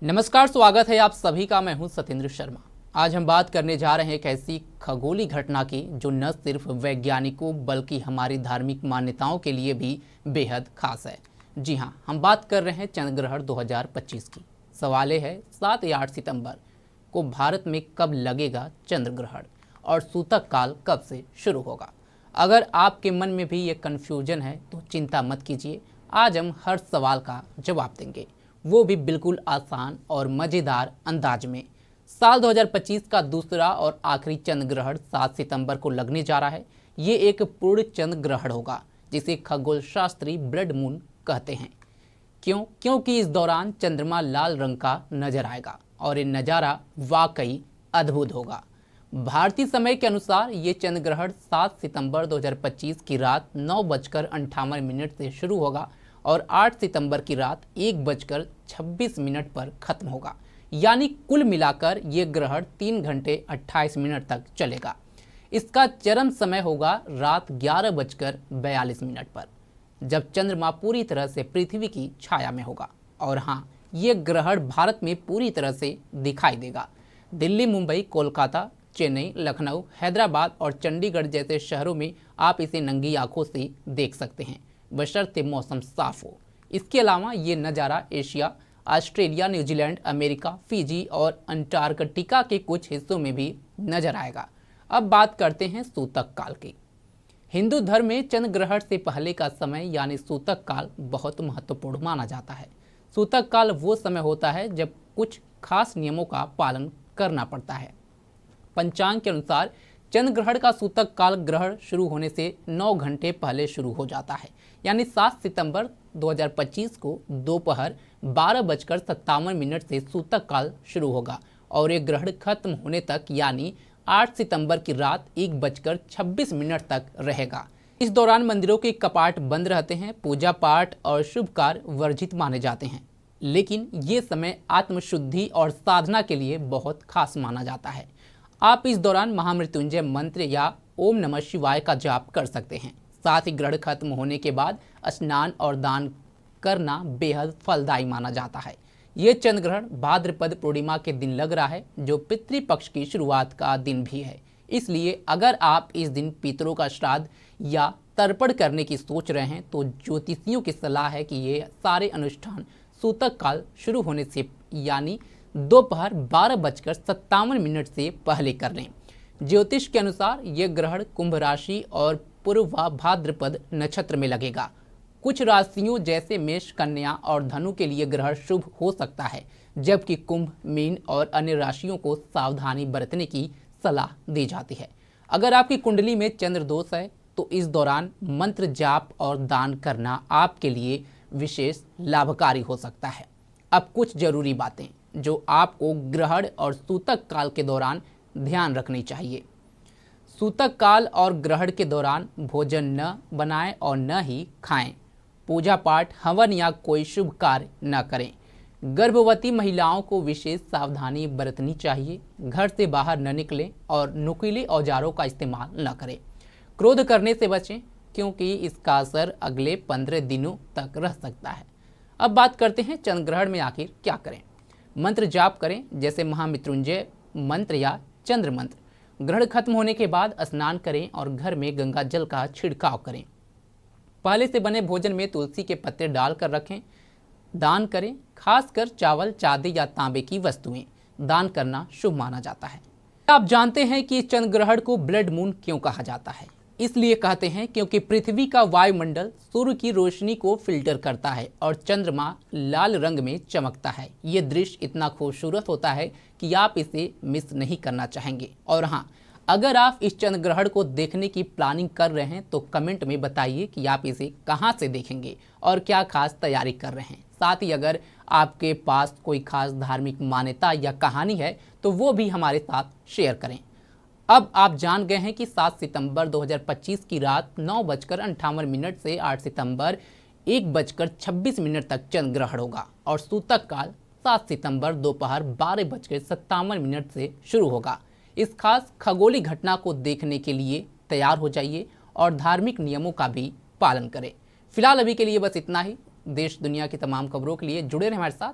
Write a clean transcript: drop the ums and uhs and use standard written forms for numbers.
नमस्कार, स्वागत है आप सभी का। मैं हूं सत्येंद्र शर्मा। आज हम बात करने जा रहे हैं एक ऐसी खगोलीय घटना की जो न सिर्फ वैज्ञानिकों बल्कि हमारी धार्मिक मान्यताओं के लिए भी बेहद खास है। जी हां, हम बात कर रहे हैं चंद्र ग्रहण 2025 की। सवाल ये है 7 या 8 सितंबर को भारत में कब लगेगा चंद्र ग्रहण और सूतक काल कब से शुरू होगा। अगर आपके मन में भी ये कन्फ्यूजन है तो चिंता मत कीजिए, आज हम हर सवाल का जवाब देंगे, वो भी बिल्कुल आसान और मज़ेदार अंदाज में। साल 2025 का दूसरा और आखिरी चंद्र ग्रहण 7 सितंबर को लगने जा रहा है। ये एक पूर्ण चंद्र ग्रहण होगा जिसे खगोल शास्त्री ब्लड मून कहते हैं। क्योंकि इस दौरान चंद्रमा लाल रंग का नजर आएगा और ये नज़ारा वाकई अद्भुत होगा। भारतीय समय के अनुसार ये चंद्र ग्रहण 7 सितंबर 2025 की रात 9:58 से शुरू होगा और 8 सितंबर की रात 1:26 पर खत्म होगा। यानी कुल मिलाकर ये ग्रहण 3 घंटे 28 मिनट तक चलेगा। इसका चरम समय होगा रात 11:42 पर, जब चंद्रमा पूरी तरह से पृथ्वी की छाया में होगा। और हाँ, ये ग्रहण भारत में पूरी तरह से दिखाई देगा। दिल्ली, मुंबई, कोलकाता, चेन्नई, लखनऊ, हैदराबाद और चंडीगढ़ जैसे शहरों में आप इसे नंगी आंखों से देख सकते हैं, बशर्ते मौसम साफ हो। इसके अलावा ये नज़ारा Asia, Australia, New Zealand, America, Fiji और अंटार्कटिका के कुछ हिस्सों में भी नजर आएगा। अब बात करते हैं सूतक काल की। हिंदू धर्म में चंद्र ग्रहण से पहले का समय यानी सूतक काल बहुत महत्वपूर्ण माना जाता है। सूतक काल वो समय होता है जब कुछ खास नियमों का पालन करना पड़ता है। पंचांग के अनुसार चंद्र ग्रहण का सूतक काल ग्रहण शुरू होने से 9 घंटे पहले शुरू हो जाता है। यानी 7 सितंबर 2025 को दोपहर 12:57 से सूतक काल शुरू होगा और ये ग्रहण खत्म होने तक यानी 8 सितंबर की रात 1:26 तक रहेगा। इस दौरान मंदिरों के कपाट बंद रहते हैं, पूजा पाठ और शुभ कार्य वर्जित माने जाते हैं। लेकिन ये समय आत्मशुद्धि और साधना के लिए बहुत खास माना जाता है। आप इस दौरान महामृत्युंजय मंत्र या ओम नमः शिवाय का जाप कर सकते हैं। साथ ही ग्रहण खत्म होने के बाद स्नान और दान करना बेहद फलदायी माना जाता है। ये चंद्र ग्रहण भाद्रपद पूर्णिमा के दिन लग रहा है, जो पितृपक्ष की शुरुआत का दिन भी है। इसलिए अगर आप इस दिन पितरों का श्राद्ध या तर्पण करने की सोच रहे हैं तो ज्योतिषियों की सलाह है कि ये सारे अनुष्ठान सूतक काल शुरू होने से यानी दोपहर 12:57 से पहले कर लें। ज्योतिष के अनुसार यह ग्रहण कुंभ राशि और पूर्वा भाद्रपद नक्षत्र में लगेगा। कुछ राशियों जैसे मेष, कन्या और धनु के लिए ग्रहण शुभ हो सकता है, जबकि कुंभ, मीन और अन्य राशियों को सावधानी बरतने की सलाह दी जाती है। अगर आपकी कुंडली में चंद्र दोष है तो इस दौरान मंत्र जाप और दान करना आपके लिए विशेष लाभकारी हो सकता है। अब कुछ जरूरी बातें जो आपको ग्रहण और सूतक काल के दौरान ध्यान रखनी चाहिए। सूतक काल और ग्रहण के दौरान भोजन न बनाएं और न ही खाएं। पूजा पाठ, हवन या कोई शुभ कार्य न करें। गर्भवती महिलाओं को विशेष सावधानी बरतनी चाहिए। घर से बाहर न निकलें और नुकीले औजारों का इस्तेमाल न करें। क्रोध करने से बचें क्योंकि इसका असर अगले 15 दिनों तक रह सकता है। अब बात करते हैं चंद्र ग्रहण में आखिर क्या करें। मंत्र जाप करें, जैसे महामृत्युंजय मंत्र या चंद्र मंत्र। ग्रहण खत्म होने के बाद स्नान करें और घर में गंगा जल का छिड़काव करें। पहले से बने भोजन में तुलसी के पत्ते डालकर रखें। दान करें, खासकर चावल, चांदी या तांबे की वस्तुएं दान करना शुभ माना जाता है। आप जानते हैं कि चंद्र ग्रहण को ब्लड मून क्यों कहा जाता है? इसलिए कहते हैं क्योंकि पृथ्वी का वायुमंडल सूर्य की रोशनी को फिल्टर करता है और चंद्रमा लाल रंग में चमकता है। ये दृश्य इतना खूबसूरत होता है कि आप इसे मिस नहीं करना चाहेंगे। और हाँ, अगर आप इस चंद्र ग्रहण को देखने की प्लानिंग कर रहे हैं तो कमेंट में बताइए कि आप इसे कहाँ से देखेंगे और क्या खास तैयारी कर रहे हैं। साथ ही अगर आपके पास कोई खास धार्मिक मान्यता या कहानी है तो वो भी हमारे साथ शेयर करें। अब आप जान गए हैं कि 7 सितंबर 2025 की रात 9:58 से 8 सितंबर 1:26 तक चंद्र ग्रहण होगा और सूतक काल 7 सितंबर दोपहर 12:57 से शुरू होगा। इस खास खगोलीय घटना को देखने के लिए तैयार हो जाइए और धार्मिक नियमों का भी पालन करें। फिलहाल अभी के लिए बस इतना ही। देश दुनिया की तमाम खबरों के लिए जुड़े रहें हमारे साथ।